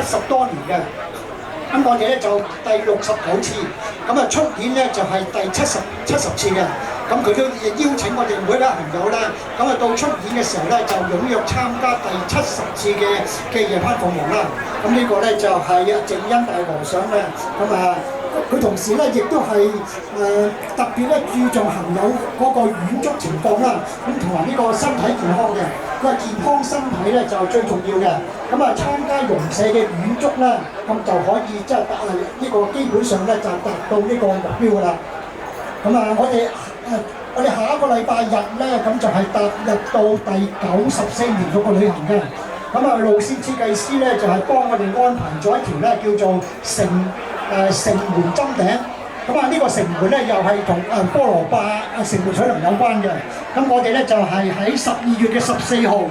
70多年嘅。咁我哋咧就第69次，咁啊出年咧就係第70次嘅。咁佢都邀請我哋每一位朋友啦，咁啊到出年嘅時候咧就踴躍參加第70次嘅夜班服務啦。咁呢個咧就係淨恩大和尚咧，咁啊佢同時咧亦都係特別咧注重行友嗰個遠足情況啦，咁同埋呢個身體健康嘅。佢話健康身體咧就最重要嘅。咁啊參加融社嘅遠足咧，咁就可以即係呢個基本上咧就達到呢個目標㗎啦。咁啊我哋下一個禮拜日咧，咁就係踏入到第94年嗰個旅行嘅。咁啊路線設計師咧就係幫我哋安排咗一條咧叫做城門針頂。咁啊呢個城門咧又係同菠蘿霸城門水塘有關嘅。咁我哋咧就係喺12月嘅14號。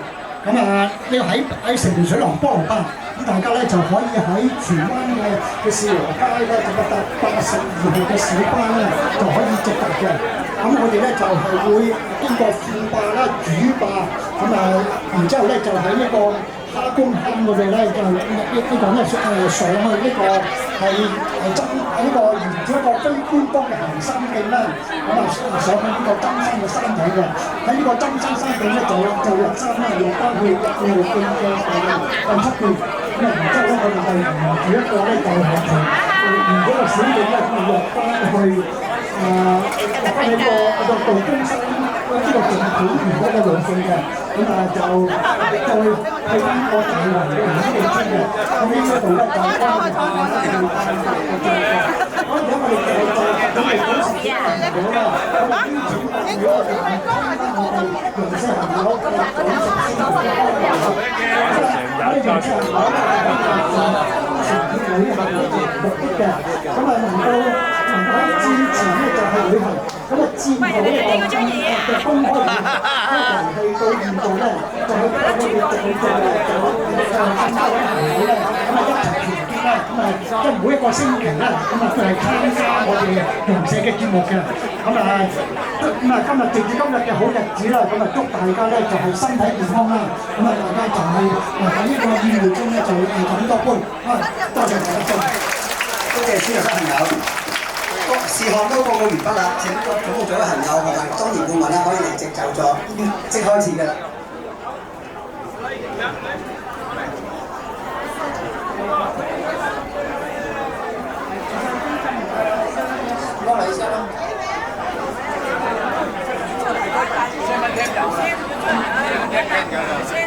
咁啊，你喺城門水塘菠蘿霸，咁大家咧就可以喺荃灣嘅士和街咧，就搭82號嘅小巴咧，就可以直達嘅。咁我哋咧就係會經過副壩啦、主壩，咁啊，然之後咧就喺呢個蝦公坑我哋咧就上去呢個係呢個沿住一個非官方嘅行山徑啦，咁啊上去呢個針山嘅山頂嘅。喺呢個針山山頂咧就落山啦，落翻去路徑嘅第7段，咁啊然之後咧我哋就沿住一個咧就係沿嗰個小徑咧落翻去呢個道公山呢個正本沿嗰個路徑嘅。咁啊就再去翻個大圍嘅行山徑嘅。咁呢一度咧就幫我哋咁而家我哋就準備好時間咗啦。咁啊邀請如果我哋參加我哋融社行友嘅90先嘅安排，我哋融社行友咧係成會係目的嘅。咁啊能夠戰前咧就係旅行，咁啊戰後咧就公開嘅。去到現在咧，就喺我哋就參加委員會咧，咁啊一齊團結啦，咁啊即係每一個星期咧，咁啊都係參加我哋融社嘅節目嘅。咁啊今日藉住今日嘅好日子啦，咁啊祝大家咧就係身體健康啦。咁啊大家就係喺呢個宴會中咧就飲多杯。多謝大家，多謝司長朋友。事項都報告完畢啦，請總務組嘅朋友同埋當年顧問咧可以離席就座，即開始㗎啦。攞嚟先啦。先